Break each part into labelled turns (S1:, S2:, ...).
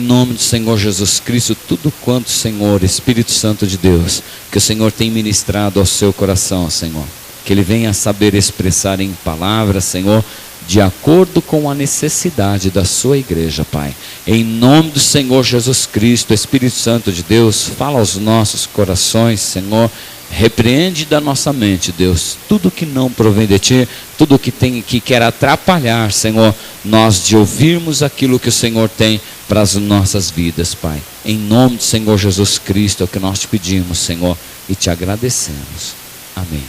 S1: nome do Senhor Jesus Cristo, tudo quanto, Senhor, Espírito Santo de Deus, que o Senhor tem ministrado ao seu coração, Senhor, que Ele venha saber expressar em palavras, Senhor, de acordo com a necessidade da sua igreja, Pai. Em nome do Senhor Jesus Cristo, Espírito Santo de Deus, fala aos nossos corações, Senhor. Repreende da nossa mente, Deus, tudo que não provém de Ti, tudo que quer atrapalhar, Senhor, nós de ouvirmos aquilo que o Senhor tem para as nossas vidas, Pai. Em nome do Senhor Jesus Cristo é o que nós te pedimos, Senhor, e te agradecemos. Amém.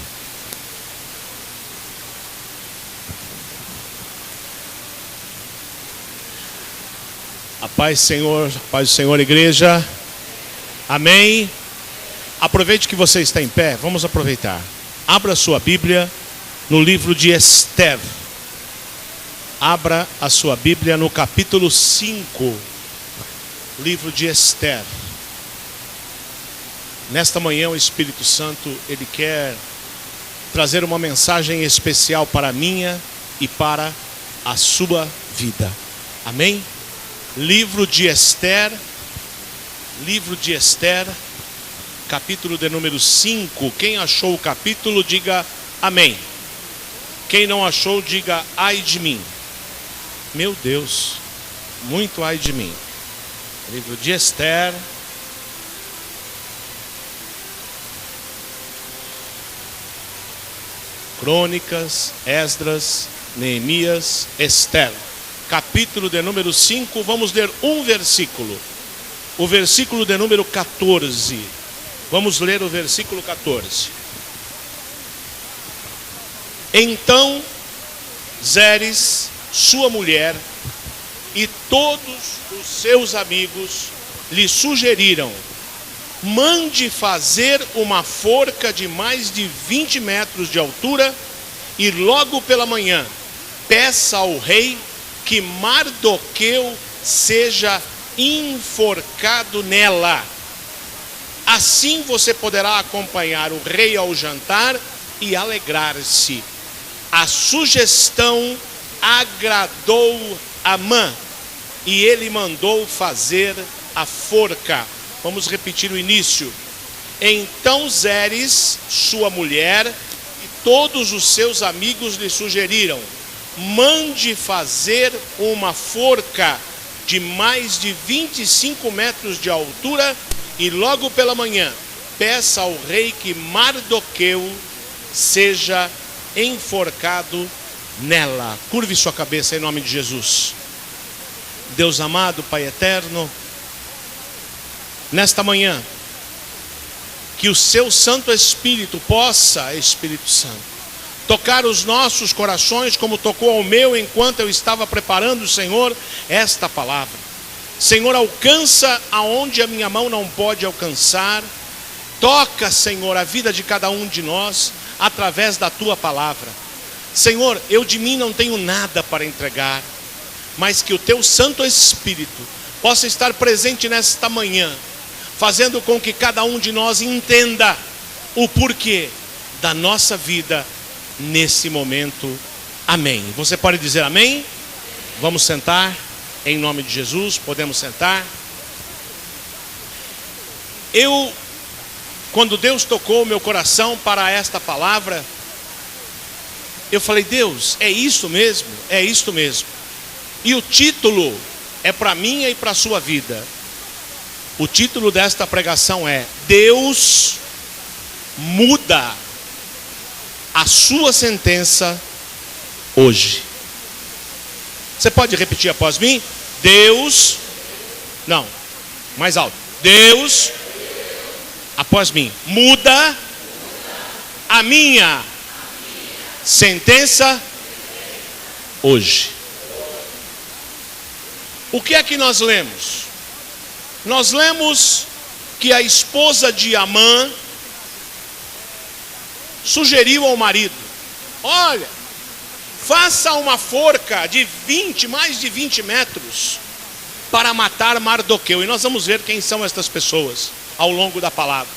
S2: A paz do Senhor, igreja. Amém. Aproveite que você está em pé, vamos aproveitar. Abra sua Bíblia no livro de Esther. Abra a sua Bíblia no capítulo 5, livro de Esther. Nesta manhã o Espírito Santo, Ele quer trazer uma mensagem especial para a minha e para a sua vida. Amém? Livro de Esther, capítulo de número 5. Quem achou o capítulo, diga amém. Quem não achou, diga ai de mim. Meu Deus, muito ai de mim. Livro de Esther. Crônicas, Esdras, Neemias, Esther. Capítulo de número 5, vamos ler um versículo. O versículo de número 14. Vamos ler o versículo 14. Então Zeres, sua mulher, e todos os seus amigos lhe sugeriram: mande fazer uma forca de mais de 20 metros de altura, e logo pela manhã peça ao rei que Mardoqueu seja enforcado nela. Assim você poderá acompanhar o rei ao jantar e alegrar-se. A sugestão agradou Amã e ele mandou fazer a forca. Vamos repetir o início. Então Zeres, sua mulher, e todos os seus amigos lhe sugeriram: mande fazer uma forca de mais de 25 metros de altura, e logo pela manhã peça ao rei que Mardoqueu seja enforcado nela. Curve sua cabeça em nome de Jesus. Deus amado, Pai eterno, nesta manhã, que o seu Santo Espírito possa, Espírito Santo, tocar os nossos corações como tocou ao meu enquanto eu estava preparando, Senhor, esta palavra. Senhor, alcança aonde a minha mão não pode alcançar. Toca, Senhor, a vida de cada um de nós através da tua palavra. Senhor, eu de mim não tenho nada para entregar, mas que o teu Santo Espírito possa estar presente nesta manhã, fazendo com que cada um de nós entenda o porquê da nossa vida nesse momento. Amém. Você pode dizer amém? Vamos sentar. Em nome de Jesus, podemos sentar. Quando Deus tocou meu coração para esta palavra, eu falei: Deus, é isso mesmo? É isto mesmo. E o título é para minha e para a sua vida. O título desta pregação é: Deus muda a sua sentença hoje. Você pode repetir após mim? Deus, não, mais alto. Deus, após mim, muda a minha sentença hoje. O que é que nós lemos? Nós lemos que a esposa de Amã sugeriu ao marido: olha, faça uma forca de mais de 20 metros para matar Mardoqueu. E nós vamos ver quem são estas pessoas ao longo da palavra.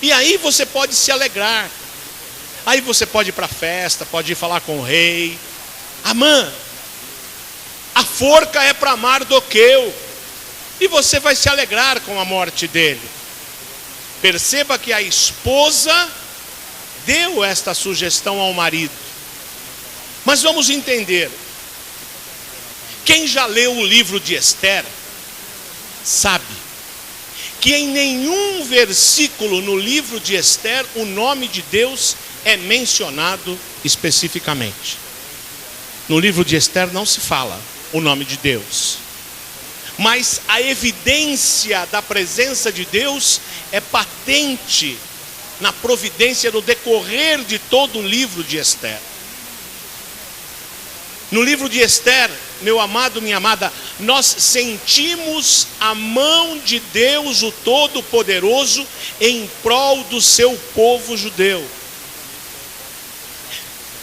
S2: E aí você pode se alegrar. Aí você pode ir para a festa, pode ir falar com o rei. Amã, a forca é para Mardoqueu. E você vai se alegrar com a morte dele. Perceba que a esposa deu esta sugestão ao marido. Mas vamos entender. Quem já leu o livro de Esther sabe que em nenhum versículo no livro de Esther o nome de Deus é mencionado especificamente. No livro de Esther não se fala o nome de Deus, mas a evidência da presença de Deus é patente na providência no decorrer de todo o livro de Esther. No livro de Esther, meu amado, minha amada, nós sentimos a mão de Deus, o Todo-Poderoso, em prol do seu povo judeu.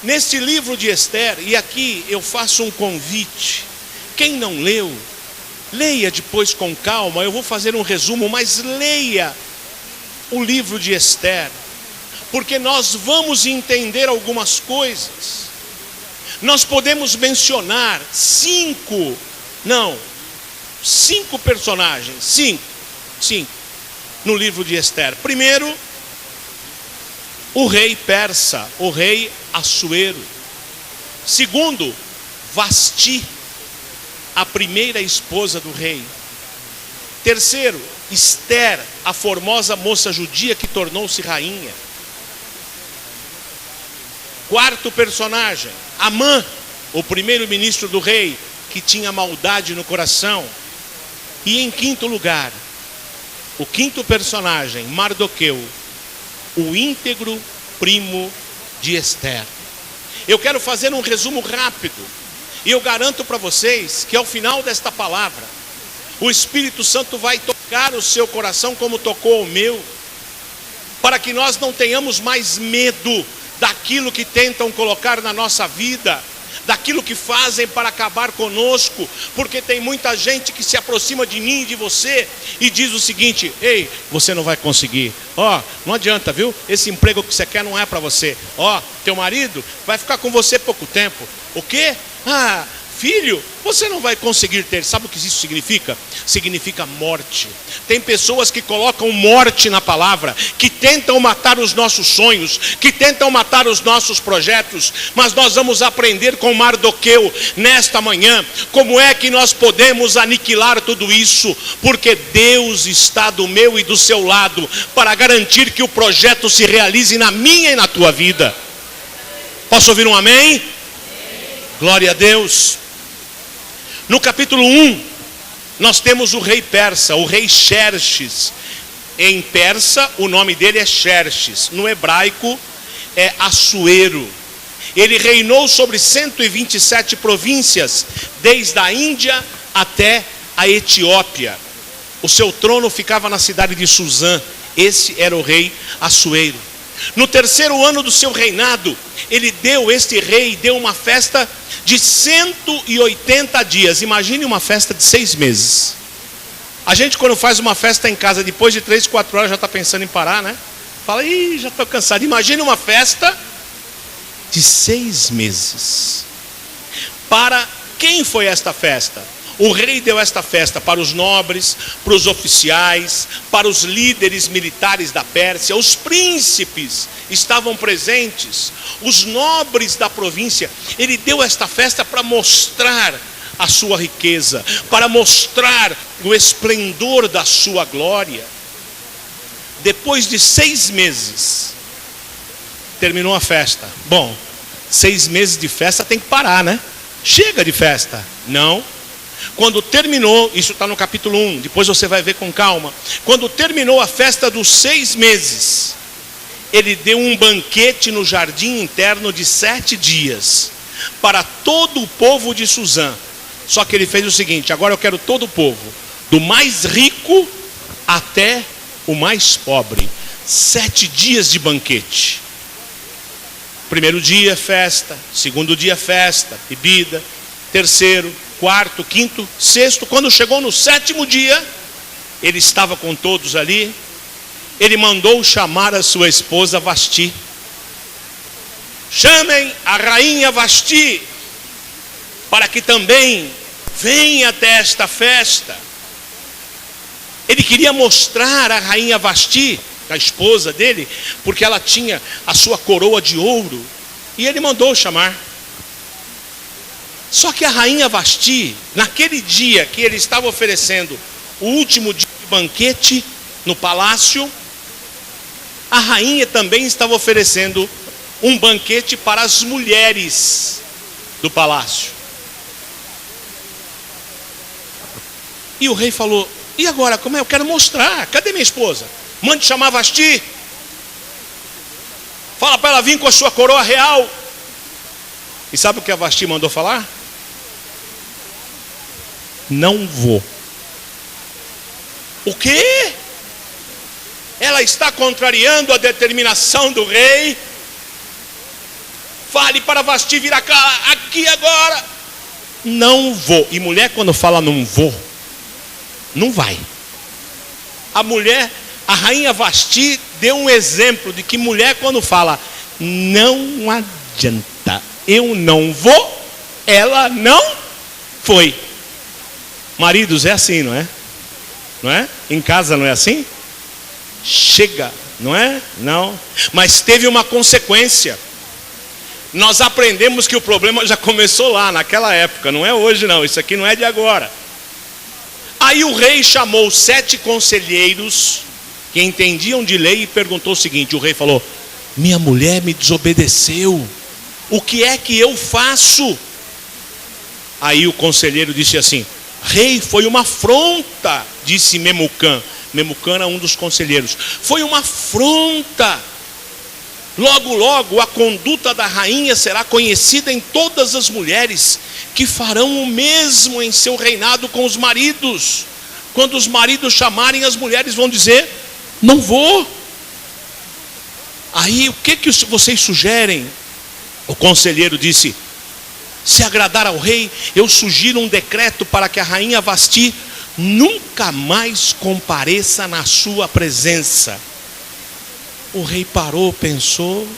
S2: Neste livro de Esther, e aqui eu faço um convite, quem não leu, leia depois com calma. Eu vou fazer um resumo, mas leia o livro de Esther, porque nós vamos entender algumas coisas. Nós podemos mencionar 5 personagens, 5 no livro de Esther. Primeiro, o rei persa, o rei Assuero. Segundo, Vasti, a primeira esposa do rei. Terceiro, Esther, a formosa moça judia que tornou-se rainha. Quarto personagem, Amã, o primeiro-ministro do rei, que tinha maldade no coração. E em quinto lugar, o quinto personagem, Mardoqueu, o íntegro primo de Esther. Eu quero fazer um resumo rápido, e eu garanto para vocês que ao final desta palavra, o Espírito Santo vai tocar o seu coração como tocou o meu, para que nós não tenhamos mais medo daquilo que tentam colocar na nossa vida, daquilo que fazem para acabar conosco, porque tem muita gente que se aproxima de mim e de você e diz o seguinte: ei, você não vai conseguir, não adianta, viu? Esse emprego que você quer não é para você, teu marido vai ficar com você pouco tempo. O quê? Filho, você não vai conseguir ter. Sabe o que isso significa? Significa morte. Tem pessoas que colocam morte na palavra, que tentam matar os nossos sonhos, que tentam matar os nossos projetos. Mas nós vamos aprender com Mardoqueu nesta manhã como é que nós podemos aniquilar tudo isso, porque Deus está do meu e do seu lado para garantir que o projeto se realize na minha e na tua vida. Posso ouvir um amém? Glória a Deus. No capítulo 1, nós temos o rei persa, o rei Xerxes. Em persa, o nome dele é Xerxes. No hebraico, é Assuero. Ele reinou sobre 127 províncias, desde a Índia até a Etiópia. O seu trono ficava na cidade de Suzã. Esse era o rei Assuero. No terceiro ano do seu reinado, este rei deu uma festa de 180 dias. Imagine uma festa de 6 meses. A gente, quando faz uma festa em casa, depois de 3, 4 horas já está pensando em parar, né? Fala, já estou cansado. Imagine uma festa de 6 meses. Para quem foi esta festa? O rei deu esta festa para os nobres, para os oficiais, para os líderes militares da Pérsia. Os príncipes estavam presentes, os nobres da província. Ele deu esta festa para mostrar a sua riqueza, para mostrar o esplendor da sua glória. Depois de 6 meses, terminou a festa. Bom, 6 meses de festa tem que parar, né? Chega de festa. Não. Quando terminou, isso está no capítulo 1, depois você vai ver com calma. Quando terminou a festa dos 6 meses, ele deu um banquete no jardim interno de 7 dias, para todo o povo de Suzã. Só que ele fez o seguinte: agora eu quero todo o povo, do mais rico até o mais pobre. 7 dias de banquete. Primeiro dia, festa. Segundo dia, festa, bebida. Terceiro, quarto, quinto, sexto. Quando chegou no 7º dia, ele estava com todos ali. Ele mandou chamar a sua esposa Vasti. Chamem a rainha Vasti, para que também venha até esta festa. Ele queria mostrar a rainha Vasti, a esposa dele, porque ela tinha a sua coroa de ouro, e ele mandou chamar. Só que a rainha Vasti, naquele dia que ele estava oferecendo o último dia de banquete no palácio, a rainha também estava oferecendo um banquete para as mulheres do palácio. E o rei falou: e agora, como é? Eu quero mostrar, cadê minha esposa? Mande chamar Vasti. Fala para ela vir com a sua coroa real. E sabe o que a Vasti mandou falar? Não vou. O quê? Ela está contrariando a determinação do rei. Fale para Vasti vir aqui agora. Não vou. E mulher, quando fala não vou, não vai. A rainha Vasti deu um exemplo de que mulher, quando fala não adianta, eu não vou, ela não foi. Maridos, é assim, não é? Não é? Em casa não é assim? Chega, não é? Não. Mas teve uma consequência. Nós aprendemos que o problema já começou lá, naquela época. Não é hoje não, isso aqui não é de agora. Aí o rei chamou 7 conselheiros que entendiam de lei e perguntou o seguinte. O rei falou: minha mulher me desobedeceu, o que é que eu faço? Aí o conselheiro disse assim: rei, foi uma afronta, disse Memucã. Memucã era um dos conselheiros. Foi uma afronta. Logo, logo, a conduta da rainha será conhecida em todas as mulheres, que farão o mesmo em seu reinado com os maridos. Quando os maridos chamarem, as mulheres vão dizer: não vou. Aí, o que vocês sugerem? O conselheiro disse: se agradar ao rei, eu sugiro um decreto para que a rainha Vasti nunca mais compareça na sua presença. O rei parou, pensou,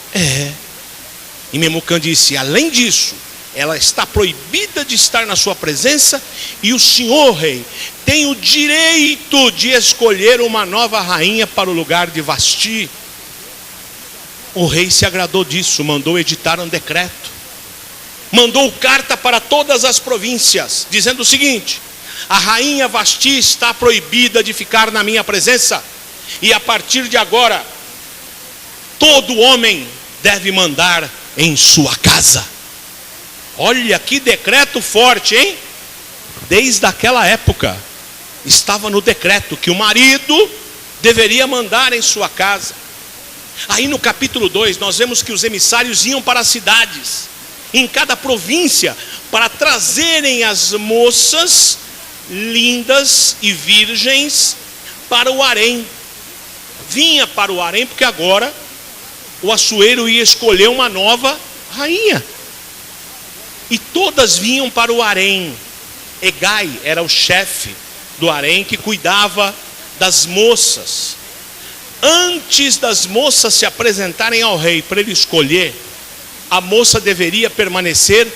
S2: E Memucã disse: além disso, ela está proibida de estar na sua presença, e o senhor rei tem o direito de escolher uma nova rainha para o lugar de Vasti. O rei se agradou disso, mandou editar um decreto, mandou carta para todas as províncias, dizendo o seguinte: a rainha Vasti está proibida de ficar na minha presença, e a partir de agora todo homem deve mandar em sua casa. Olha que decreto forte, hein? Desde aquela época estava no decreto que o marido deveria mandar em sua casa. Aí no capítulo 2 nós vemos que os emissários iam para as cidades, em cada província, para trazerem as moças lindas e virgens para o harém. Vinha para o harém porque agora o Assuero ia escolher uma nova rainha. E todas vinham para o harém. Hegai era o chefe do harém que cuidava das moças. Antes das moças se apresentarem ao rei para ele escolher, a moça deveria permanecer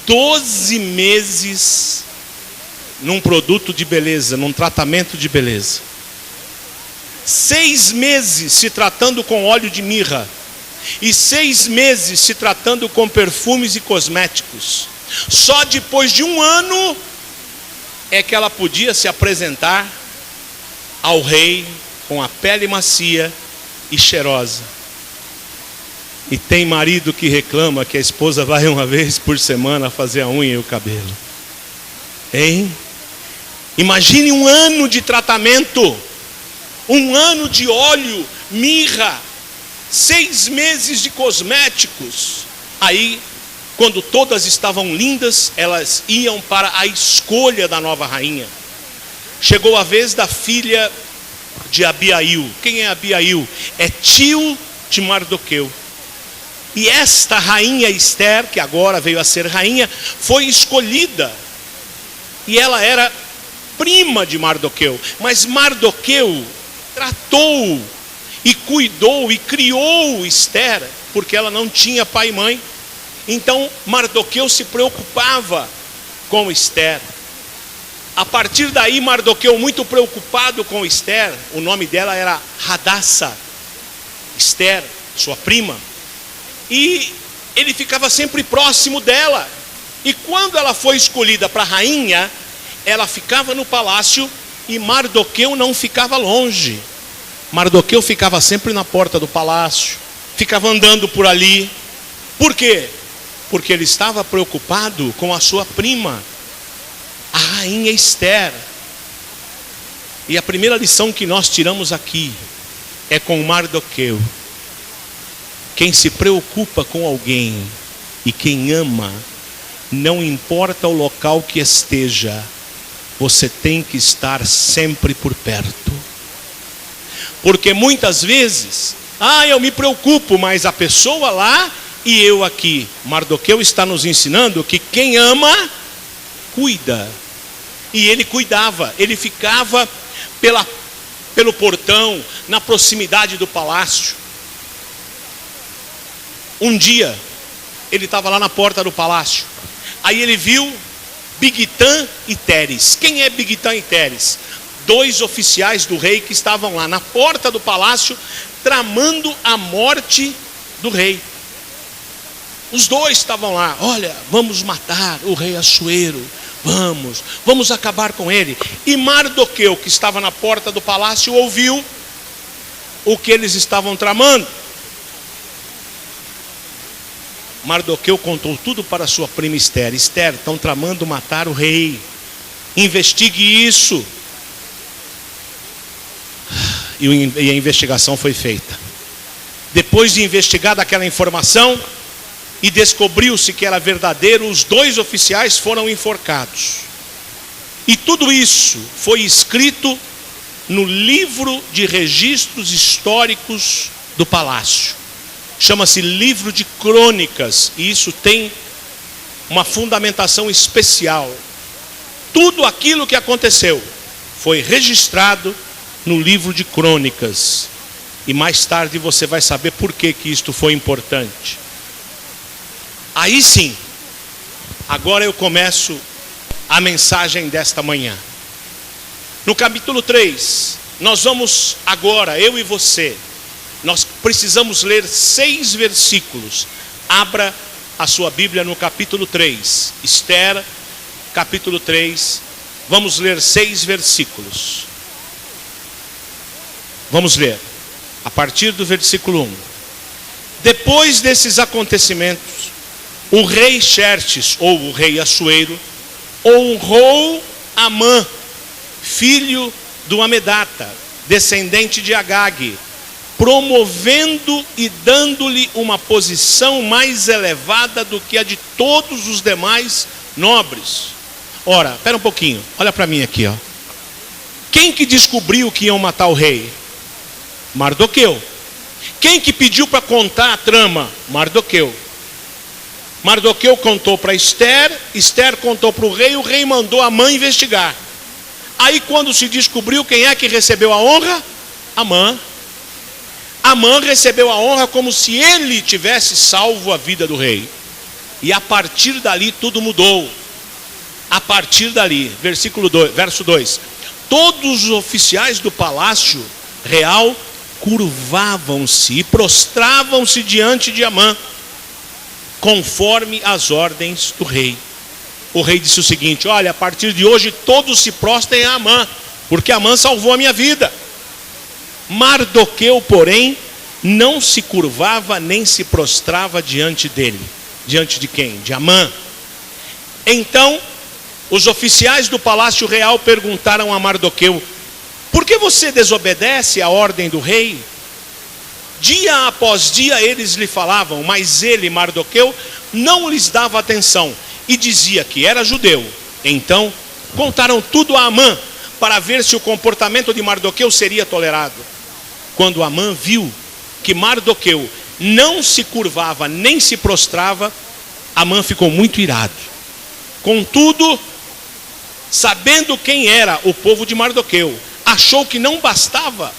S2: 12 meses num produto de beleza, num tratamento de beleza. 6 meses se tratando com óleo de mirra, e 6 meses se tratando com perfumes e cosméticos. Só depois de 1 ano é que ela podia se apresentar ao rei com a pele macia e cheirosa. E tem marido que reclama que a esposa vai uma vez por semana fazer a unha e o cabelo. Hein? Imagine 1 ano de tratamento, 1 ano de óleo, mirra, 6 meses de cosméticos. Aí, quando todas estavam lindas, elas iam para a escolha da nova rainha. Chegou a vez da filha de Abiail. Quem é Abiail? É tio de Mardoqueu. E esta rainha Esther, que agora veio a ser rainha, foi escolhida. E ela era prima de Mardoqueu. Mas Mardoqueu tratou e cuidou e criou Esther, porque ela não tinha pai e mãe. Então Mardoqueu se preocupava com Esther. A partir daí, Mardoqueu, muito preocupado com Esther, o nome dela era Hadassa, Esther, sua prima, e ele ficava sempre próximo dela. E quando ela foi escolhida para rainha, ela ficava no palácio e Mardoqueu não ficava longe. Mardoqueu ficava sempre na porta do palácio, ficava andando por ali. Por quê? Porque ele estava preocupado com a sua prima, a rainha Esther. E a primeira lição que nós tiramos aqui é com Mardoqueu. Quem se preocupa com alguém e quem ama, não importa o local que esteja, você tem que estar sempre por perto. Porque muitas vezes, eu me preocupo, mas a pessoa lá e eu aqui. Mardoqueu está nos ensinando que quem ama, cuida. E ele cuidava, ele ficava pelo portão, na proximidade do palácio. Um dia, ele estava lá na porta do palácio. Aí ele viu Bigtã e Teres. Quem é Bigtã e Teres? 2 oficiais do rei que estavam lá na porta do palácio, tramando a morte do rei. Os 2 estavam lá. Olha, vamos matar o rei Assuero. Vamos acabar com ele. E Mardoqueu, que estava na porta do palácio, ouviu o que eles estavam tramando. Mardoqueu contou tudo para sua prima Esther. Esther, estão tramando matar o rei. Investigue isso. E a investigação foi feita. Depois de investigar daquela informação e descobriu-se que era verdadeiro, os 2 oficiais foram enforcados. E tudo isso foi escrito no livro de registros históricos do palácio. Chama-se livro de crônicas, e isso tem uma fundamentação especial. Tudo aquilo que aconteceu foi registrado no livro de crônicas. E mais tarde você vai saber por que isto foi importante. Aí sim, agora eu começo a mensagem desta manhã. No capítulo 3, nós vamos agora, eu e você, nós precisamos ler 6 versículos. Abra a sua Bíblia no capítulo 3. Esther, capítulo 3. Vamos ler 6 versículos. Vamos ler. A partir do versículo 1. Depois desses acontecimentos, o rei Xerxes, ou o rei Assuero, honrou Amã, filho do Amedata, descendente de Agag, promovendo e dando-lhe uma posição mais elevada do que a de todos os demais nobres. Ora, espera um pouquinho, olha para mim aqui, ó. Quem que descobriu que iam matar o rei? Mardoqueu. Quem que pediu para contar a trama? Mardoqueu. Mardoqueu contou para Esther, Esther contou para o rei mandou Amã investigar. Aí quando se descobriu, quem é que recebeu a honra? Amã. Amã recebeu a honra como se ele tivesse salvo a vida do rei. E a partir dali tudo mudou. A partir dali, verso 2. Todos os oficiais do palácio real curvavam-se e prostravam-se diante de Amã, conforme as ordens do rei. O rei disse o seguinte: olha, a partir de hoje todos se prostrem a Amã, porque Amã salvou a minha vida. Mardoqueu, porém, não se curvava nem se prostrava diante dele. Diante de quem? De Amã. Então, os oficiais do palácio real perguntaram a Mardoqueu: por que você desobedece à ordem do rei? Dia após dia eles lhe falavam, mas ele, Mardoqueu, não lhes dava atenção e dizia que era judeu. Então, contaram tudo a Amã para ver se o comportamento de Mardoqueu seria tolerado. Quando Amã viu que Mardoqueu não se curvava nem se prostrava, Amã ficou muito irado. Contudo, sabendo quem era o povo de Mardoqueu, achou que não bastava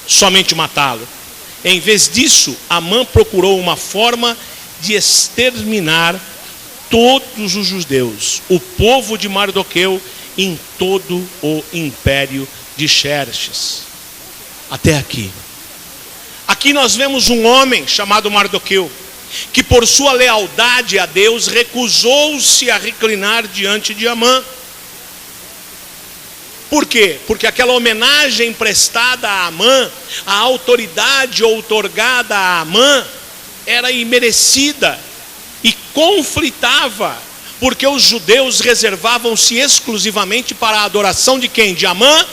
S2: somente matá-lo. Em vez disso, Amã procurou uma forma de exterminar todos os judeus, o povo de Mardoqueu em todo o império de Xerxes. Até aqui. Aqui nós vemos um homem chamado Mardoqueu, que por sua lealdade a Deus recusou-se a reclinar diante de Amã. Por quê? Porque aquela homenagem prestada a Amã, a autoridade outorgada a Amã, era imerecida e conflitava, porque os judeus reservavam-se exclusivamente para a adoração de quem? De Amã?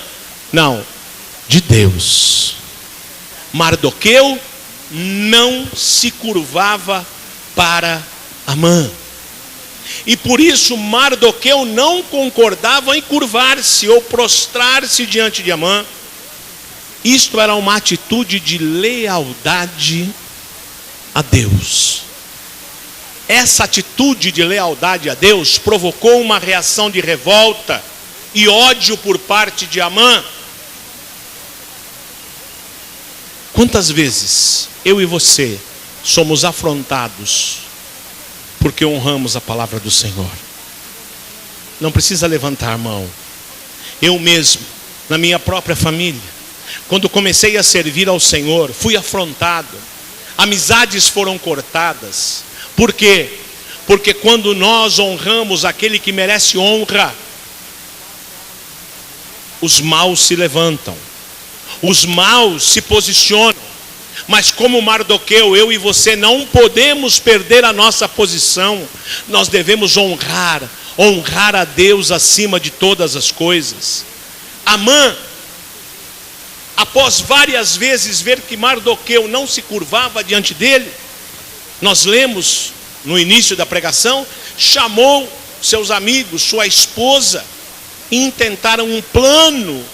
S2: Não, de Deus. Mardoqueu não se curvava para Amã. E por isso Mardoqueu não concordava em curvar-se ou prostrar-se diante de Amã. Isto era uma atitude de lealdade a Deus. Essa atitude de lealdade a Deus provocou uma reação de revolta e ódio por parte de Amã. Quantas vezes eu e você somos afrontados porque honramos a palavra do Senhor? Não precisa levantar a mão. Eu mesmo, na minha própria família, quando comecei a servir ao Senhor, fui afrontado. Amizades foram cortadas. Por quê? Porque quando nós honramos aquele que merece honra, os maus se levantam, os maus se posicionam. Mas como Mardoqueu, eu e você não podemos perder a nossa posição. Nós devemos honrar a Deus acima de todas as coisas. Amã, após várias vezes ver que Mardoqueu não se curvava diante dele, nós lemos no início da pregação, chamou seus amigos, sua esposa, e intentaram um plano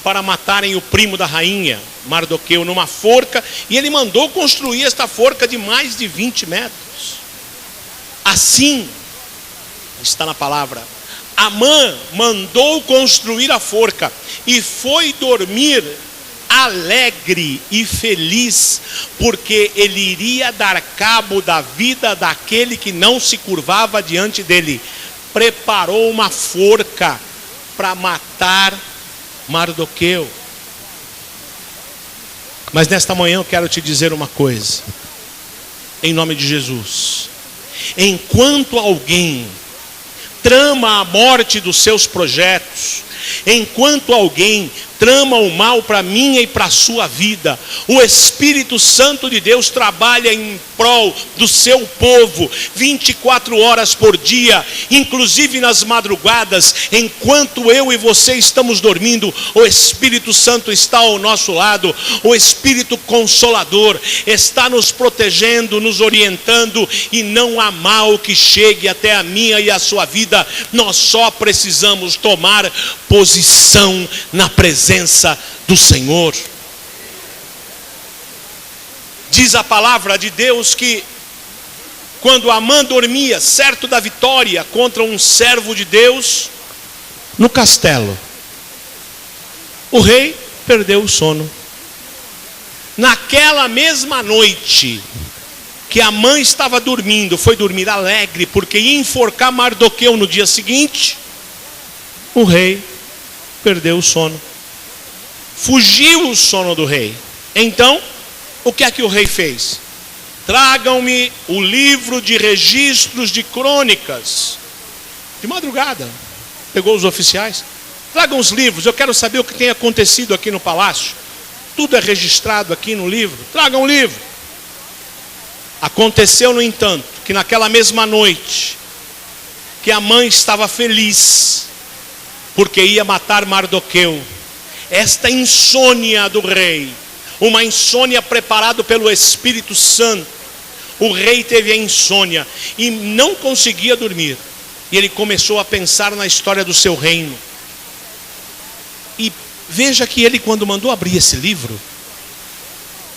S2: para matarem o primo da rainha, Mardoqueu, numa forca, e ele mandou construir esta forca de mais de 20 metros. Assim, está na palavra, Amã mandou construir a forca e foi dormir alegre e feliz, porque ele iria dar cabo da vida daquele que não se curvava diante dele. Preparou uma forca para matar Mardoqueu. Mas nesta manhã eu quero te dizer uma coisa, em nome de Jesus. Enquanto alguém trama a morte dos seus projetos, enquanto alguém trama o mal para minha e para a sua vida, o Espírito Santo de Deus trabalha em prol do seu povo 24 horas por dia, inclusive nas madrugadas. Enquanto eu e você estamos dormindo, o Espírito Santo está ao nosso lado. O Espírito Consolador está nos protegendo, nos orientando, e não há mal que chegue até a minha e a sua vida. Nós só precisamos tomar posição na presença do Senhor. Diz a palavra de Deus que quando Amã dormia, certo da vitória contra um servo de Deus no castelo, o rei perdeu o sono. Naquela mesma noite que Amã estava dormindo, foi dormir alegre, porque ia enforcar Mardoqueu no dia seguinte. O rei perdeu o sono. Fugiu o sono do rei. Então, o que é que o rei fez? Tragam-me o livro de registros de crônicas. De madrugada, pegou os oficiais. Tragam os livros, eu quero saber o que tem acontecido aqui no palácio. Tudo é registrado aqui no livro. Tragam o livro. Aconteceu, no entanto, que naquela mesma noite, que a mãe estava feliz, porque ia matar Mardoqueu. Esta insônia do rei, uma insônia preparada pelo Espírito Santo. O rei teve a insônia e não conseguia dormir. E ele começou a pensar na história do seu reino. E veja que ele, quando mandou abrir esse livro,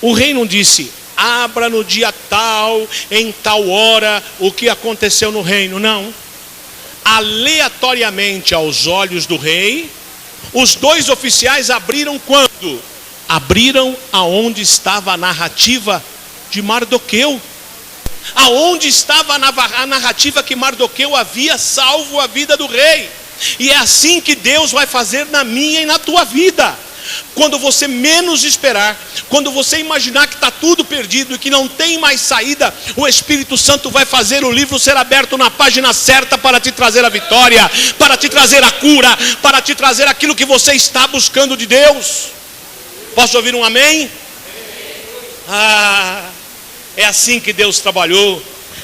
S2: o rei não disse: abra no dia tal, em tal hora, o que aconteceu no reino. Não. Aleatoriamente aos olhos do rei, os dois oficiais abriram quando? Abriram aonde estava a narrativa de Mardoqueu. Aonde estava a narrativa que Mardoqueu havia salvo a vida do rei. E é assim que Deus vai fazer na minha e na tua vida. Quando você menos esperar, quando você imaginar que está tudo perdido e que não tem mais saída, o Espírito Santo vai fazer o livro ser aberto na página certa para te trazer a vitória, para te trazer a cura, para te trazer aquilo que você está buscando de Deus. Posso ouvir um amém? É assim que Deus trabalhou.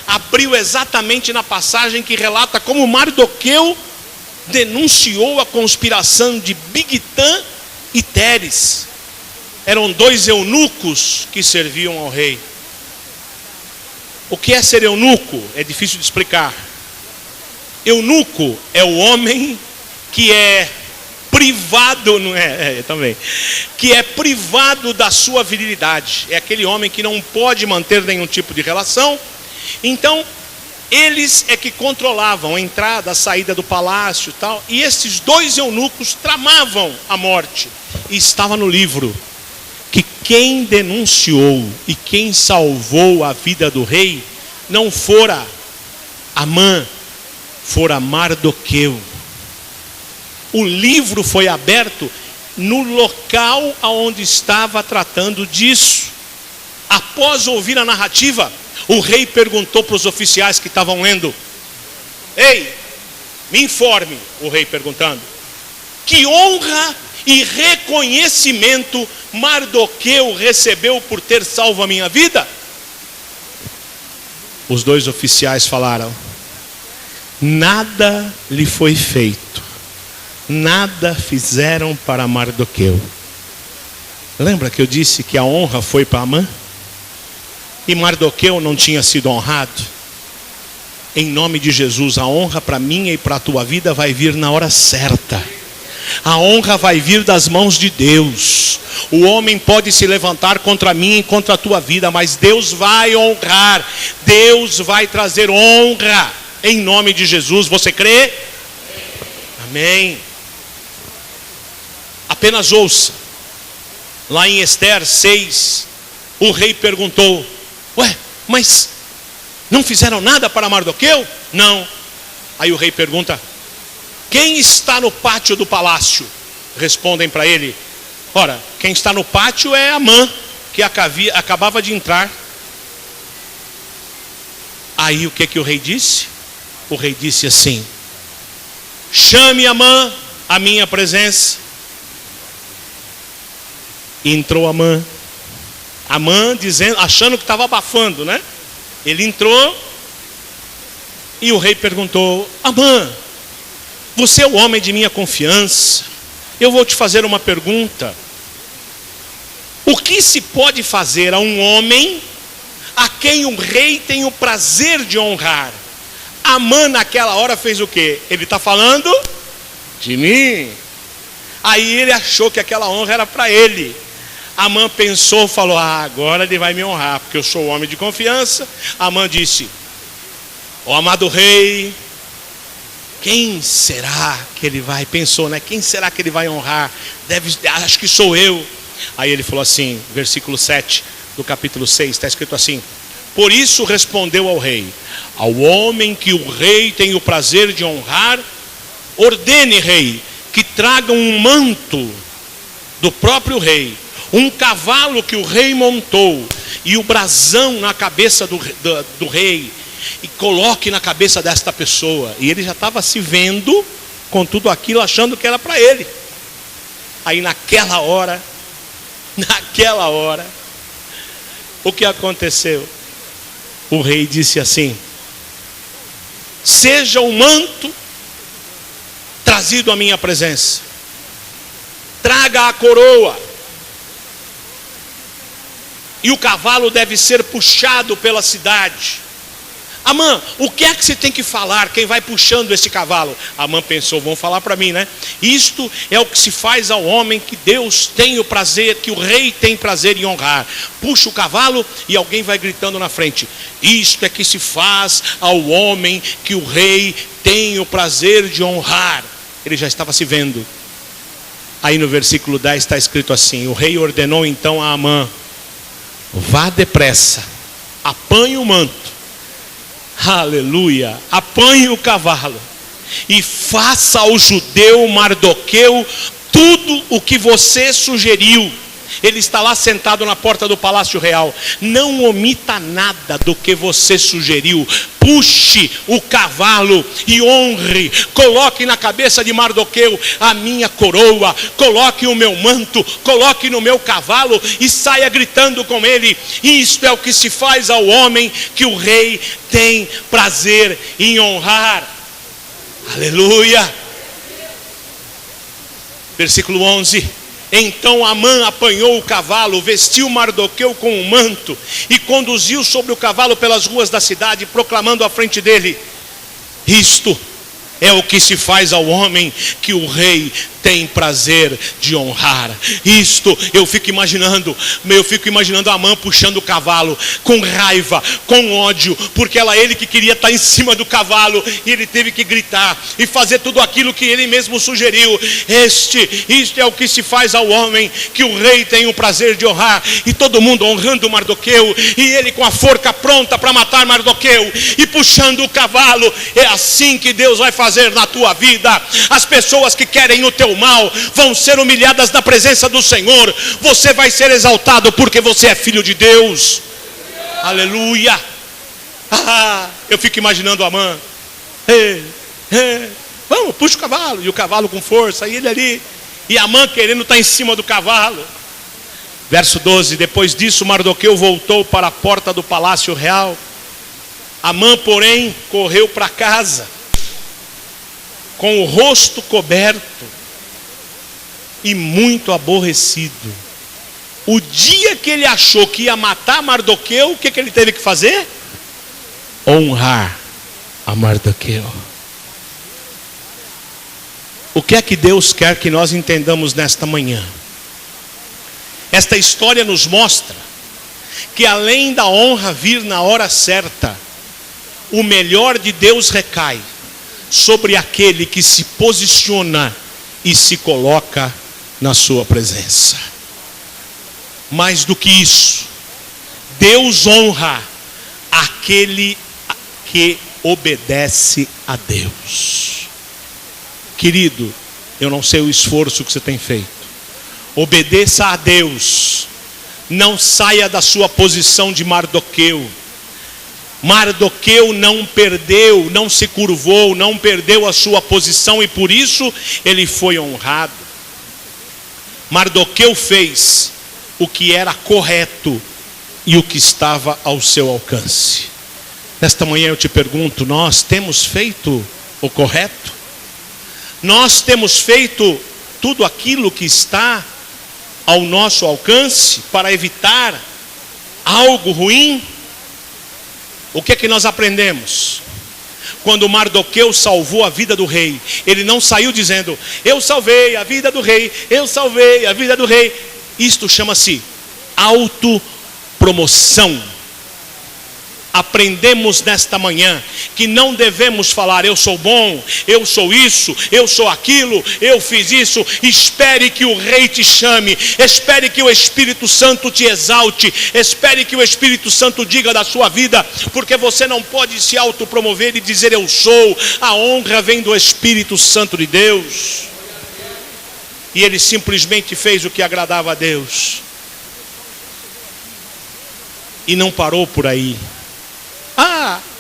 S2: Abriu exatamente na passagem que relata como Mardoqueu denunciou a conspiração de Bigtã e Teres. Eram 2 eunucos que serviam ao rei. O que é ser eunuco? É difícil de explicar. Eunuco é o homem que é privado, não é? Também. Que é privado da sua virilidade. É aquele homem que não pode manter nenhum tipo de relação. Então, eles é que controlavam a entrada, a saída do palácio e tal. E esses 2 eunucos tramavam a morte. E estava no livro que quem denunciou e quem salvou a vida do rei não fora Amã, fora Mardoqueu. O livro foi aberto no local onde estava tratando disso. Após ouvir a narrativa, o rei perguntou para os oficiais que estavam lendo: ei, me informe, o rei perguntando, que honra e reconhecimento Mardoqueu recebeu por ter salvo a minha vida? Os 2 oficiais falaram: nada lhe foi feito, nada fizeram para Mardoqueu. Lembra que eu disse que a honra foi para Amã? E Mardoqueu não tinha sido honrado? Em nome de Jesus, a honra para minha e para a tua vida vai vir na hora certa. A honra vai vir das mãos de Deus. O homem pode se levantar contra mim e contra a tua vida, mas Deus vai honrar. Deus vai trazer honra em nome de Jesus. Você crê? Amém. Apenas ouça. Lá em Esther 6, o rei perguntou: ué, mas não fizeram nada para Mardoqueu? Não. Aí o rei pergunta: quem está no pátio do palácio? Respondem para ele: ora, quem está no pátio é Amã, que acabava de entrar. Aí o que o rei disse? O rei disse assim: chame Amã à minha presença. E entrou Amã. Amã dizendo, achando que estava abafando, né? Ele entrou e o rei perguntou: Amã, você é o homem de minha confiança. Eu vou te fazer uma pergunta. O que se pode fazer a um homem a quem o rei tem o prazer de honrar? Amã naquela hora fez o quê? Ele está falando de mim. Aí ele achou que aquela honra era para ele. Amã pensou, falou: agora ele vai me honrar, porque eu sou o homem de confiança. Amã disse: ó amado rei, quem será que ele vai? Pensou, né? Quem será que ele vai honrar? Acho que sou eu. Aí ele falou assim, versículo 7 do capítulo 6, está escrito assim: por isso respondeu ao rei: ao homem que o rei tem o prazer de honrar, ordene, rei, que tragam um manto do próprio rei, um cavalo que o rei montou, e o brasão na cabeça do rei, e coloque na cabeça desta pessoa. E ele já estava se vendo com tudo aquilo, achando que era para ele. Aí naquela hora, o que aconteceu? O rei disse assim: seja o manto trazido à minha presença, traga a coroa, e o cavalo deve ser puxado pela cidade. Amã, o que é que você tem que falar? Quem vai puxando esse cavalo? Amã pensou: vão falar para mim, né? Isto é o que se faz ao homem que Deus tem o prazer, que o rei tem prazer em honrar. Puxa o cavalo e alguém vai gritando na frente: isto é que se faz ao homem que o rei tem o prazer de honrar. Ele já estava se vendo. Aí no versículo 10 está escrito assim: o rei ordenou então a Amã: vá depressa, apanhe o manto, aleluia, apanhe o cavalo e faça ao judeu Mardoqueu tudo o que você sugeriu. Ele está lá sentado na porta do palácio real. Não omita nada do que você sugeriu. Puxe o cavalo e honre. Coloque na cabeça de Mardoqueu a minha coroa. Coloque o meu manto. Coloque no meu cavalo e saia gritando com ele. Isto é o que se faz ao homem que o rei tem prazer em honrar. Aleluia. Versículo 11. Então Amã apanhou o cavalo, vestiu Mardoqueu com um manto e conduziu sobre o cavalo pelas ruas da cidade, proclamando à frente dele: isto é o que se faz ao homem que o rei tem prazer de honrar. Isto eu fico imaginando Amã puxando o cavalo com raiva, com ódio, porque ele que queria estar em cima do cavalo e ele teve que gritar e fazer tudo aquilo que ele mesmo sugeriu. Isto é o que se faz ao homem que o rei tem o prazer de honrar. E todo mundo honrando Mardoqueu e ele com a forca pronta para matar Mardoqueu e puxando o cavalo. É assim que Deus vai fazer na tua vida. As pessoas que querem o teu mal vão ser humilhadas na presença do Senhor. Você vai ser exaltado porque você é filho de Deus. Aleluia. Eu fico imaginando Amã. Vamos, puxa o cavalo. E o cavalo com força, e ele ali. E Amã querendo estar em cima do cavalo. Verso 12. Depois disso Mardoqueu voltou para a porta do palácio real. Amã, porém, correu para casa com o rosto coberto e muito aborrecido. O dia que ele achou que ia matar Mardoqueu, o que ele teve que fazer? Honrar a Mardoqueu. O que é que Deus quer que nós entendamos nesta manhã? Esta história nos mostra que além da honra vir na hora certa, o melhor de Deus recai sobre aquele que se posiciona e se coloca na sua presença. Mais do que isso, Deus honra aquele que obedece a Deus. Querido, eu não sei o esforço que você tem feito. Obedeça a Deus. Não saia da sua posição de Mardoqueu. Mardoqueu não perdeu, não se curvou, não perdeu a sua posição e por isso ele foi honrado. Mardoqueu fez o que era correto e o que estava ao seu alcance. Nesta manhã eu te pergunto, nós temos feito o correto? Nós temos feito tudo aquilo que está ao nosso alcance para evitar algo ruim? O que é que nós aprendemos? Quando Mardoqueu salvou a vida do rei, ele não saiu dizendo: eu salvei a vida do rei, eu salvei a vida do rei. Isto chama-se autopromoção. Aprendemos nesta manhã que não devemos falar: eu sou bom, eu sou isso, eu sou aquilo, eu fiz isso. Espere que o rei te chame, espere que o Espírito Santo te exalte, espere que o Espírito Santo diga da sua vida, porque você não pode se autopromover e dizer eu sou. A honra vem do Espírito Santo de Deus. E ele simplesmente fez o que agradava a Deus e não parou por aí.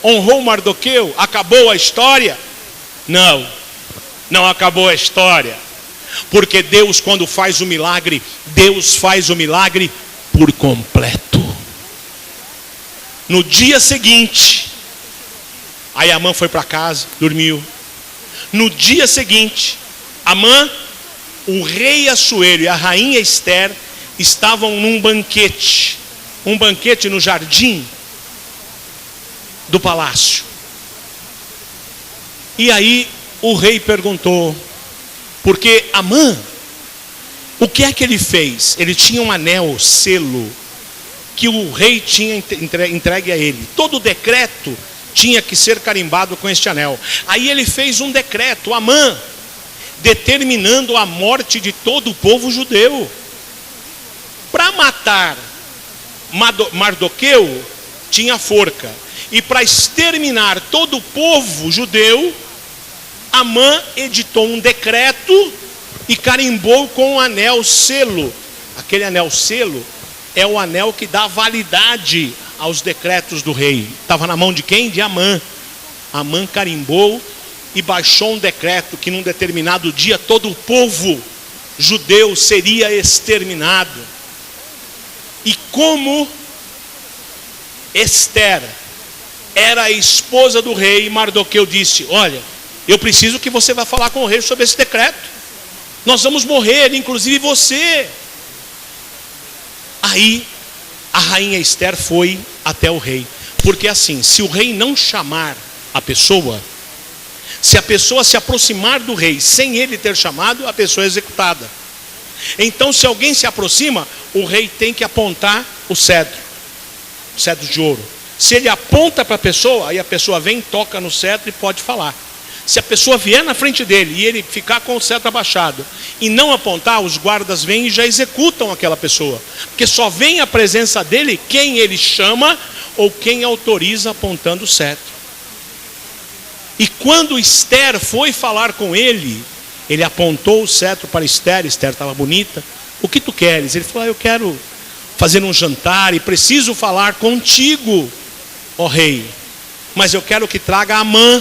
S2: Honrou Mardoqueu, acabou a história? Não acabou a história. Porque Deus, quando faz o milagre, Deus faz o milagre por completo. No dia seguinte, aí Amã foi para casa, dormiu. No dia seguinte, Amã, o rei Assuero e a rainha Ester estavam num banquete. Um banquete no jardim do palácio. E aí o rei perguntou, porque Amã, o que é que ele fez? Ele tinha um anel, selo, que o rei tinha entregue a ele. Todo decreto tinha que ser carimbado com este anel. Aí ele fez um decreto, Amã, determinando a morte de todo o povo judeu. Para matar Mardoqueu, tinha forca. E para exterminar todo o povo judeu, Amã editou um decreto e carimbou com um anel selo. Aquele anel selo é o anel que dá validade aos decretos do rei. Estava na mão de quem? De Amã. Amã carimbou e baixou um decreto que num determinado dia todo o povo judeu seria exterminado. E como Esther era a esposa do rei, Mardoqueu disse: olha, eu preciso que você vá falar com o rei sobre esse decreto. Nós vamos morrer, inclusive você. Aí a rainha Esther foi até o rei. Porque assim, se o rei não chamar a pessoa, se a pessoa se aproximar do rei sem ele ter chamado, a pessoa é executada. Então, se alguém se aproxima, o rei tem que apontar o cetro de ouro. Se ele aponta para a pessoa, aí a pessoa vem, toca no cetro e pode falar. Se a pessoa vier na frente dele e ele ficar com o cetro abaixado e não apontar, os guardas vêm e já executam aquela pessoa. Porque só vem a presença dele quem ele chama ou quem autoriza apontando o cetro. E quando Esther foi falar com ele, ele apontou o cetro para Esther. Esther estava bonita. O que tu queres? Ele falou: eu quero fazer um jantar e preciso falar contigo, ó rei. Mas eu quero que traga Amã.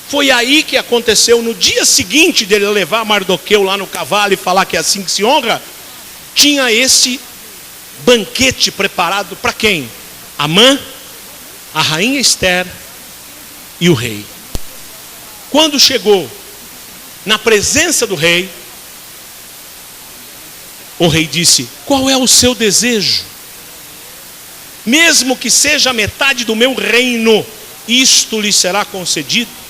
S2: Foi aí que aconteceu, no dia seguinte dele levar Mardoqueu lá no cavalo e falar que é assim que se honra, tinha esse banquete preparado para quem? Amã, a rainha Esther e o rei. Quando chegou na presença do rei, o rei disse: qual é o seu desejo? Mesmo que seja metade do meu reino, isto lhe será concedido.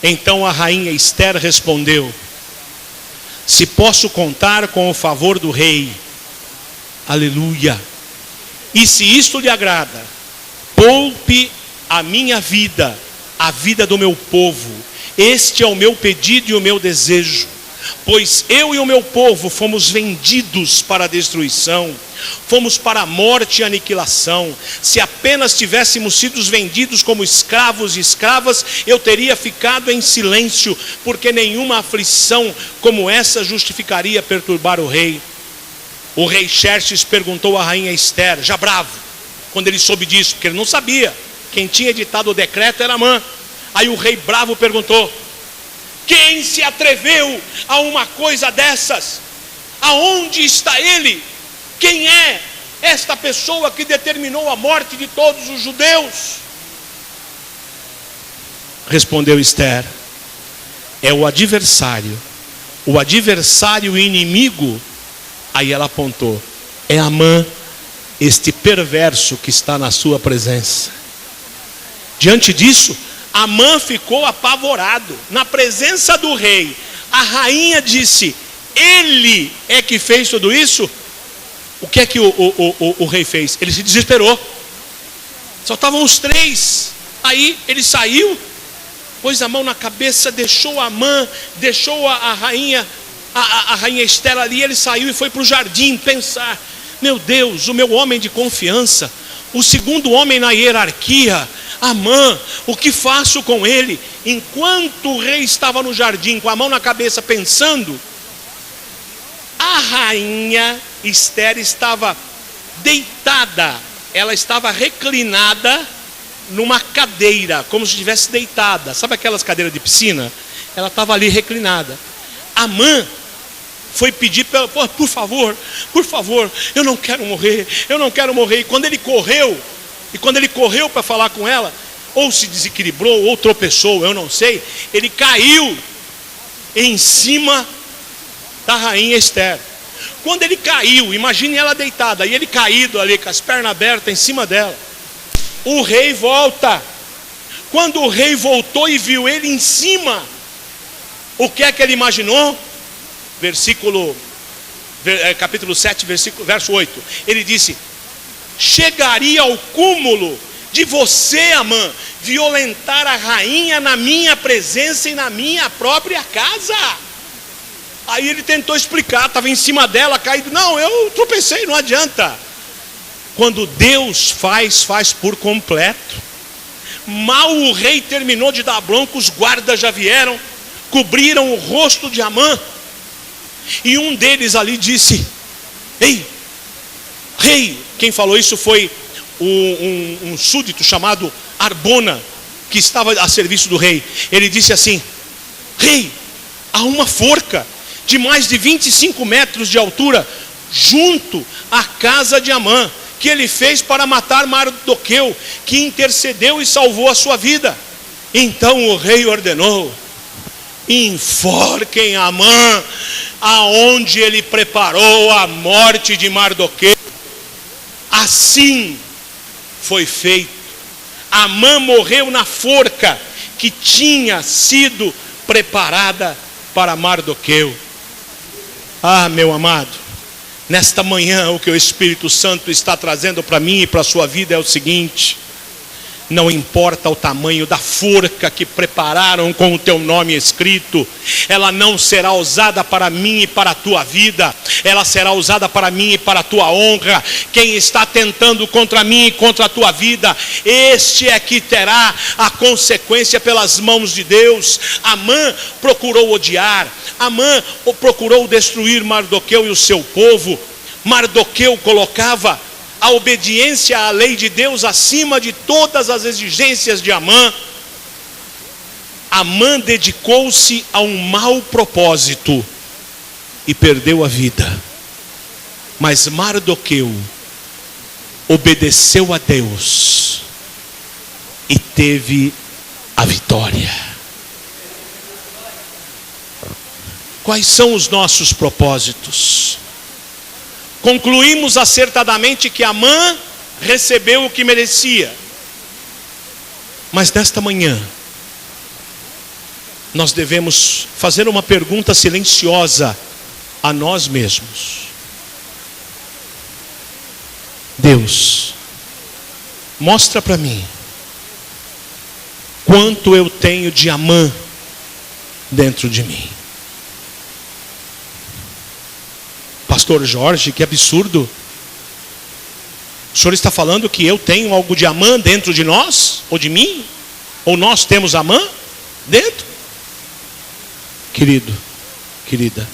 S2: Então a rainha Esther respondeu: se posso contar com o favor do rei, aleluia, e se isto lhe agrada, poupe a minha vida, a vida do meu povo. Este é o meu pedido e o meu desejo, pois eu e o meu povo fomos vendidos para a destruição, fomos para a morte e aniquilação. Se apenas tivéssemos sido vendidos como escravos e escravas, eu teria ficado em silêncio, porque nenhuma aflição como essa justificaria perturbar o rei. O rei Xerxes perguntou à rainha Esther, já bravo, quando ele soube disso, porque ele não sabia. Quem tinha editado o decreto era Amã. Aí o rei bravo perguntou: quem se atreveu a uma coisa dessas? Aonde está ele? Quem é esta pessoa que determinou a morte de todos os judeus? Respondeu Esther: é o adversário inimigo. Aí ela apontou: é Amã, este perverso que está na sua presença. Diante disso, Amã ficou apavorado. Na presença do rei, a rainha disse: ele é que fez tudo isso? O que é que o rei fez? Ele se desesperou. Só estavam os três. Aí ele saiu, pôs a mão na cabeça, deixou Amã, deixou a rainha Esther ali. Ele saiu e foi para o jardim pensar: meu Deus, o meu homem de confiança, o segundo homem na hierarquia, Amã, o que faço com ele? Enquanto o rei estava no jardim com a mão na cabeça pensando, a rainha Esther estava deitada. Ela estava reclinada numa cadeira, como se estivesse deitada. Sabe aquelas cadeiras de piscina? Ela estava ali reclinada. Amã foi pedir, por favor, eu não quero morrer. E quando ele correu para falar com ela, ou se desequilibrou, ou tropeçou, eu não sei, ele caiu em cima da rainha Esther. Quando ele caiu, imagine ela deitada, e ele caído ali, com as pernas abertas em cima dela. O rei volta. Quando o rei voltou e viu ele em cima, o que é que ele imaginou? Capítulo 7, verso 8. Ele disse: chegaria ao cúmulo de você, Amã, violentar a rainha na minha presença e na minha própria casa. Aí ele tentou explicar, estava em cima dela, caído. Não, eu tropecei, não adianta. Quando Deus faz por completo. Mal o rei terminou de dar bronca, os guardas já vieram, cobriram o rosto de Amã. E um deles ali disse: ei, rei. Quem falou isso foi um súdito chamado Arbona, que estava a serviço do rei. Ele disse assim: rei, há uma forca de mais de 25 metros de altura junto à casa de Amã, que ele fez para matar Mardoqueu, que intercedeu e salvou a sua vida. Então o rei ordenou: enforquem Amã, aonde ele preparou a morte de Mardoqueu. Assim foi feito. Amã morreu na forca que tinha sido preparada para Mardoqueu. Ah, meu amado, nesta manhã o que o Espírito Santo está trazendo para mim e para a sua vida é o seguinte: não importa o tamanho da forca que prepararam com o teu nome escrito, ela não será usada para mim e para a tua vida, ela será usada para mim e para a tua honra. Quem está tentando contra mim e contra a tua vida, este é que terá a consequência pelas mãos de Deus. Amã procurou odiar, Amã procurou destruir Mardoqueu e o seu povo. Mardoqueu colocava a obediência à lei de Deus acima de todas as exigências de Amã. Amã dedicou-se a um mau propósito e perdeu a vida. Mas Mardoqueu obedeceu a Deus e teve a vitória. Quais são os nossos propósitos? Concluímos acertadamente que Amã recebeu o que merecia. Mas nesta manhã, nós devemos fazer uma pergunta silenciosa a nós mesmos. Deus, mostra para mim quanto eu tenho de Amã dentro de mim. Pastor Jorge, que absurdo. O senhor está falando que eu tenho algo de Amã dentro de nós? Ou de mim? Ou nós temos Amã dentro? Querido, querida,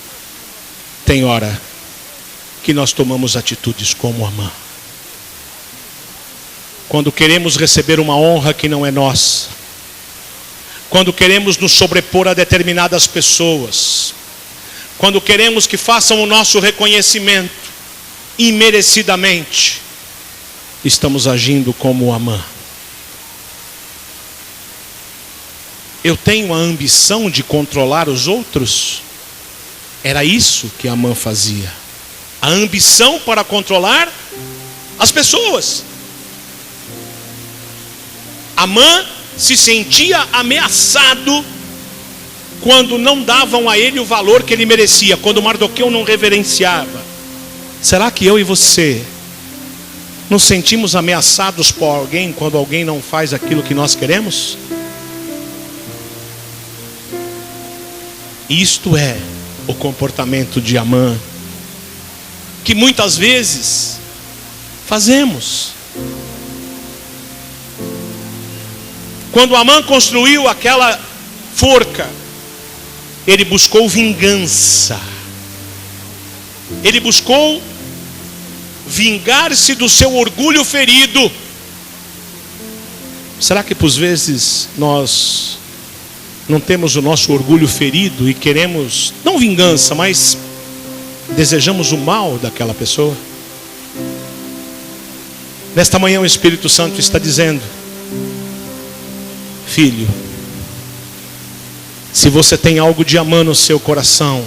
S2: tem hora que nós tomamos atitudes como Amã. Quando queremos receber uma honra que não é nossa, quando queremos nos sobrepor a determinadas pessoas, quando queremos que façam o nosso reconhecimento imerecidamente, estamos agindo como Amã. Eu tenho a ambição de controlar os outros? Era isso que Amã fazia. A ambição para controlar as pessoas. Amã se sentia ameaçado quando não davam a ele o valor que ele merecia, quando Mardoqueu não reverenciava. Será que eu e você nos sentimos ameaçados por alguém quando alguém não faz aquilo que nós queremos? Isto é o comportamento de Amã, que muitas vezes fazemos. Quando Amã construiu aquela forca, ele buscou vingança. Ele buscou vingar-se do seu orgulho ferido. Será que por vezes nós não temos o nosso orgulho ferido e queremos, não vingança, mas desejamos o mal daquela pessoa? Nesta manhã o Espírito Santo está dizendo: filho, se você tem algo de Amã no seu coração,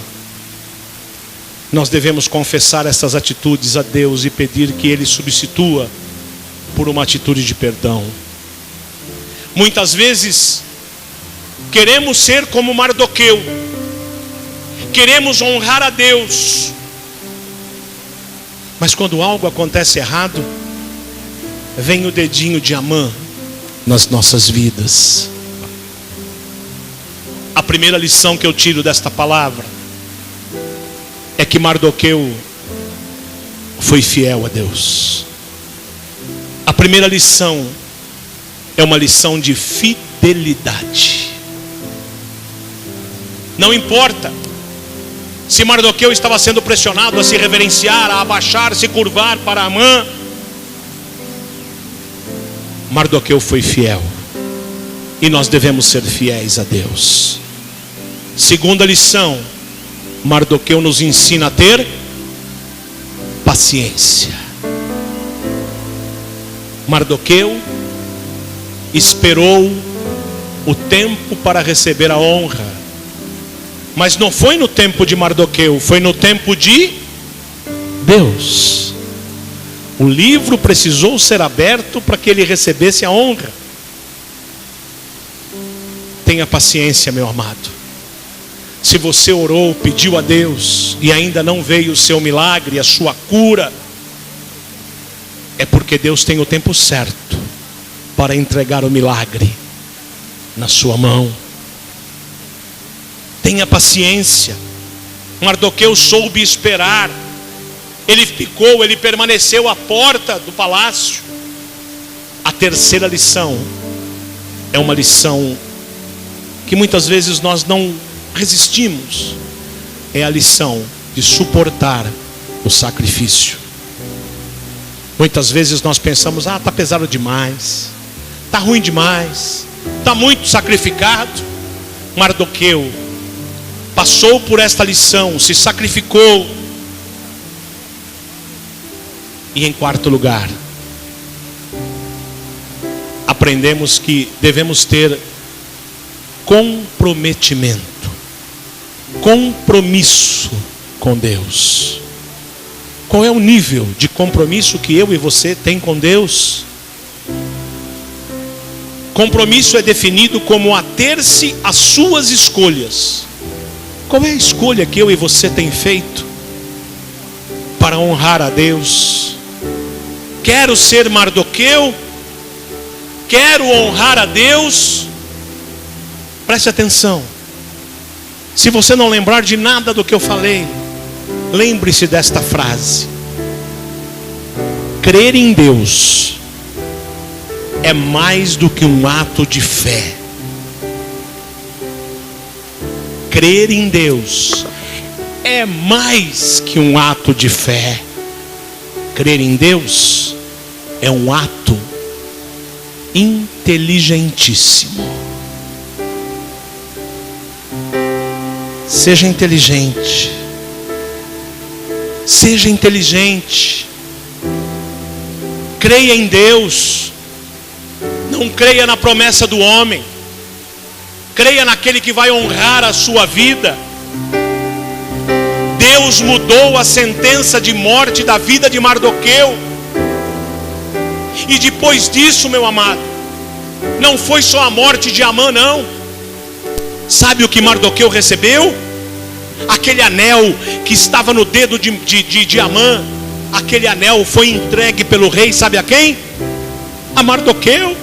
S2: nós devemos confessar essas atitudes a Deus e pedir que Ele substitua por uma atitude de perdão. Muitas vezes queremos ser como Mardoqueu, queremos honrar a Deus, mas quando algo acontece errado, vem o dedinho de Amã nas nossas vidas. A primeira lição que eu tiro desta palavra é que Mardoqueu foi fiel a Deus. A primeira lição é uma lição de fidelidade. Não importa se Mardoqueu estava sendo pressionado a se reverenciar, a abaixar, se curvar para Amã. Mardoqueu foi fiel, e nós devemos ser fiéis a Deus. Segunda lição, Mardoqueu nos ensina a ter paciência. Mardoqueu esperou o tempo para receber a honra, mas não foi no tempo de Mardoqueu, foi no tempo de Deus. O livro precisou ser aberto para que ele recebesse a honra. Tenha paciência, meu amado. Se você orou, pediu a Deus e ainda não veio o seu milagre, a sua cura, é porque Deus tem o tempo certo para entregar o milagre na sua mão. Tenha paciência. Mardoqueu soube esperar. Ele ficou, ele permaneceu à porta do palácio. A terceira lição é uma lição que muitas vezes nós não resistimos. É a lição de suportar o sacrifício. Muitas vezes nós pensamos: está pesado demais, está ruim demais, está muito sacrificado. Mardoqueu passou por esta lição, se sacrificou. E em quarto lugar, aprendemos que devemos ter comprometimento, compromisso com Deus. Qual é o nível de compromisso que eu e você tem com Deus? Compromisso é definido como ater-se às suas escolhas. Qual é a escolha que eu e você tem feito para honrar a Deus? Quero ser Mardoqueu? Quero honrar a Deus? Preste atenção. Se você não lembrar de nada do que eu falei, lembre-se desta frase: crer em Deus é mais do que um ato de fé. Crer em Deus é mais que um ato de fé. Crer em Deus é um ato inteligentíssimo. Seja inteligente. Seja inteligente. Creia em Deus. Não creia na promessa do homem. Creia naquele que vai honrar a sua vida. Deus mudou a sentença de morte da vida de Mardoqueu. E depois disso, meu amado, não foi só a morte de Amã, não. Sabe o que Mardoqueu recebeu? Aquele anel que estava no dedo de Amã. Aquele anel foi entregue pelo rei, sabe a quem? A Mardoqueu.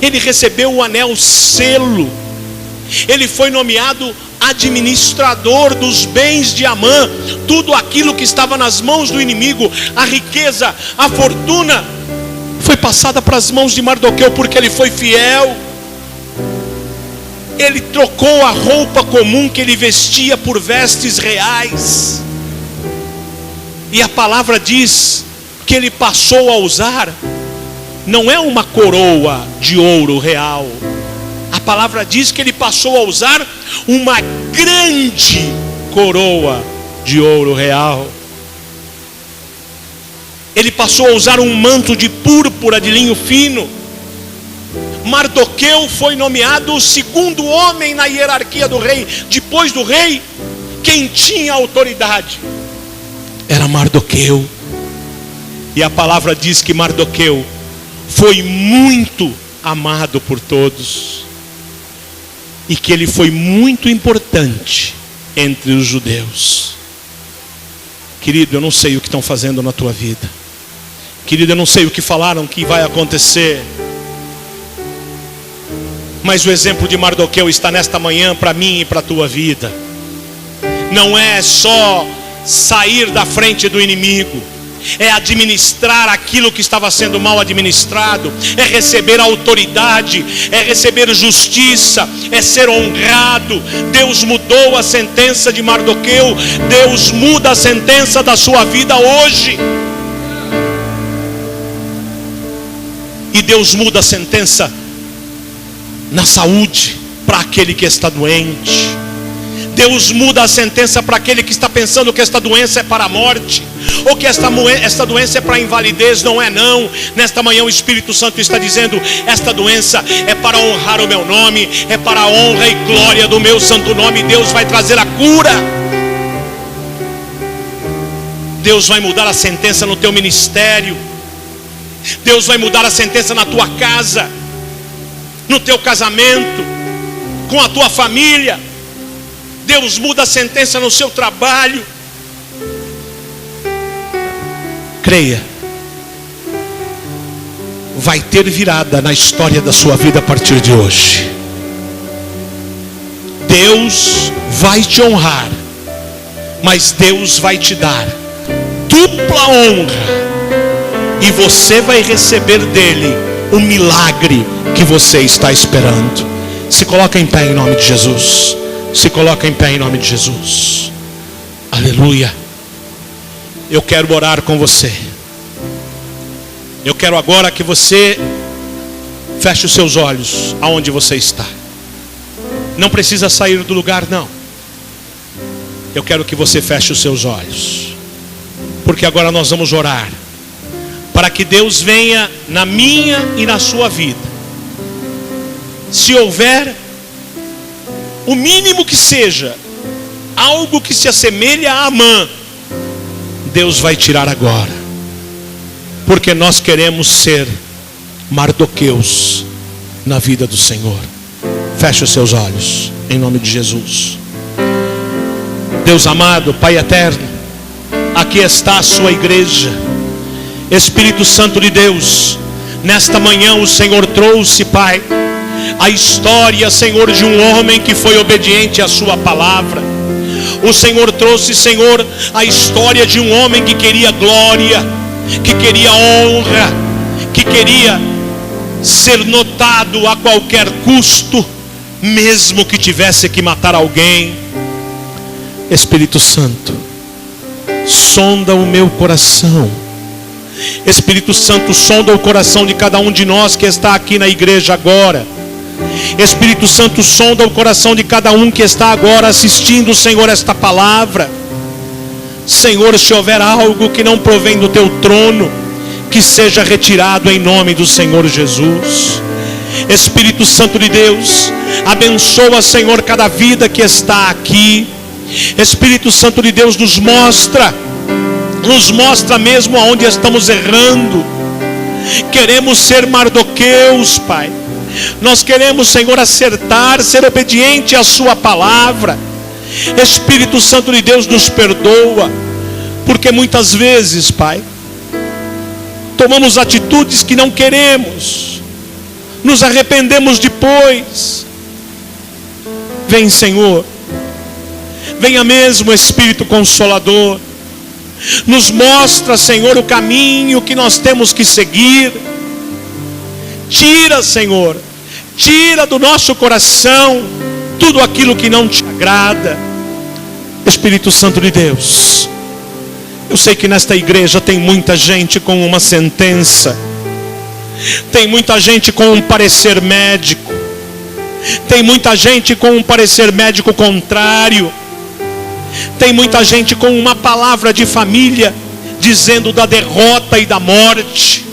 S2: Ele recebeu o anel selo. Ele foi nomeado administrador dos bens de Amã. Tudo aquilo que estava nas mãos do inimigo, a riqueza, a fortuna, foi passada para as mãos de Mardoqueu, porque ele foi fiel. Ele trocou a roupa comum que ele vestia por vestes reais. E a palavra diz que ele passou a usar, não é uma coroa de ouro real. A palavra diz que ele passou a usar uma grande coroa de ouro real. Ele passou a usar um manto de púrpura de linho fino. Mardoqueu foi nomeado o segundo homem na hierarquia do rei. Depois do rei, quem tinha autoridade era Mardoqueu. E a palavra diz que Mardoqueu foi muito amado por todos, e que ele foi muito importante entre os judeus. Querido, eu não sei o que estão fazendo na tua vida. Querido, eu não sei o que falaram que vai acontecer. Mas o exemplo de Mardoqueu está nesta manhã para mim e para a tua vida. Não é só sair da frente do inimigo. é administrar aquilo que estava sendo mal administrado, é receber autoridade, é receber justiça, é ser honrado. Deus mudou a sentença de Mardoqueu, Deus muda a sentença da sua vida hoje. E Deus muda a sentença na saúde para aquele que está doente. Deus muda a sentença para aquele que está pensando que esta doença é para a morte, ou que esta doença é para a invalidez. Não é não. Nesta manhã o Espírito Santo está dizendo: esta doença é para honrar o meu nome, é para a honra e glória do meu santo nome. Deus vai trazer a cura. Deus vai mudar a sentença no teu ministério. Deus vai mudar a sentença na tua casa, no teu casamento, com a tua família. Deus muda a sentença no seu trabalho. Creia, vai ter virada na história da sua vida a partir de hoje. Deus vai te honrar, mas Deus vai te dar dupla honra, e você vai receber dele o milagre que você está esperando. Se coloca em pé em nome de Jesus. Se coloca em pé em nome de Jesus. Aleluia. Eu quero orar com você. Eu quero agora que você feche os seus olhos aonde você está. Não precisa sair do lugar, não. Eu quero que você feche os seus olhos, porque agora nós vamos orar para que Deus venha na minha e na sua vida. Se houver o mínimo que seja algo que se assemelha a Amã, Deus vai tirar agora, porque nós queremos ser Mardoqueus na vida do Senhor. Feche os seus olhos em nome de Jesus. Deus amado, Pai eterno, aqui está a sua igreja. Espírito Santo de Deus, nesta manhã o Senhor trouxe, Pai, a história, Senhor, de um homem que foi obediente à sua palavra. O Senhor trouxe, Senhor, a história de um homem que queria glória, que queria honra, que queria ser notado a qualquer custo, mesmo que tivesse que matar alguém. Espírito Santo, sonda o meu coração. Espírito Santo, sonda o coração de cada um de nós que está aqui na igreja agora. Espírito Santo, sonda o coração de cada um que está agora assistindo, Senhor, esta palavra. Senhor, se houver algo que não provém do teu trono, que seja retirado em nome do Senhor Jesus. Espírito Santo de Deus, abençoa, Senhor, cada vida que está aqui. Espírito Santo de Deus, nos mostra mesmo aonde estamos errando. Queremos ser Mardoqueus, Pai. Nós queremos, Senhor, acertar, ser obediente à sua palavra. Espírito Santo de Deus, nos perdoa, porque muitas vezes, Pai, tomamos atitudes que não queremos, nos arrependemos depois. Vem, Senhor, venha mesmo, Espírito Consolador, nos mostra, Senhor, o caminho que nós temos que seguir. Tira, Senhor, tira do nosso coração tudo aquilo que não te agrada. Espírito Santo de Deus, eu sei que nesta igreja tem muita gente com uma sentença, tem muita gente com um parecer médico, tem muita gente com um parecer médico contrário, tem muita gente com uma palavra de família dizendo da derrota e da morte.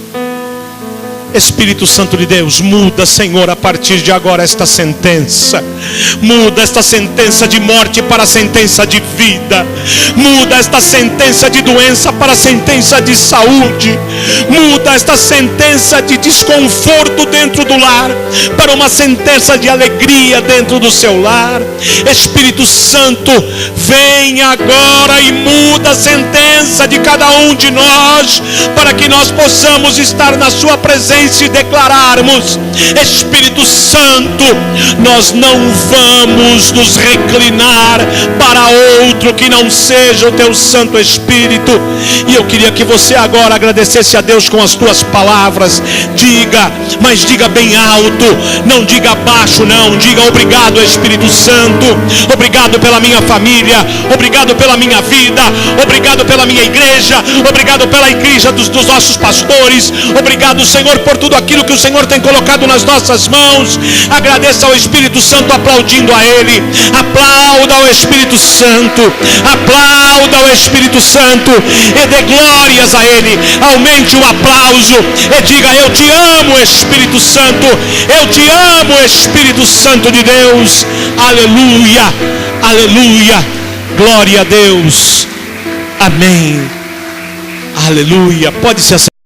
S2: Espírito Santo de Deus, muda, Senhor, a partir de agora esta sentença. Muda esta sentença de morte para a sentença de vida. Muda esta sentença de doença para a sentença de saúde. Muda esta sentença de desconforto dentro do lar para uma sentença de alegria dentro do seu lar. Espírito Santo, vem agora e muda a sentença de cada um de nós, para que nós possamos estar na sua presença e se declararmos: Espírito Santo, nós não vamos nos reclinar para outro que não seja o teu Santo Espírito. E eu queria que você agora agradecesse a Deus com as tuas palavras. Diga, mas diga bem alto, não diga baixo não. Diga: obrigado, Espírito Santo, obrigado pela minha família, obrigado pela minha vida, obrigado pela minha igreja, obrigado pela igreja dos nossos pastores, obrigado, Senhor, por tudo aquilo que o Senhor tem colocado nas nossas mãos. Agradeça ao Espírito Santo, aplaudindo a Ele. Aplauda ao Espírito Santo, aplauda ao Espírito Santo e dê glórias a Ele. Aumente o aplauso e diga: eu te amo, Espírito Santo, eu te amo, Espírito Santo de Deus. Aleluia, aleluia, glória a Deus, amém, aleluia. Pode se assentar.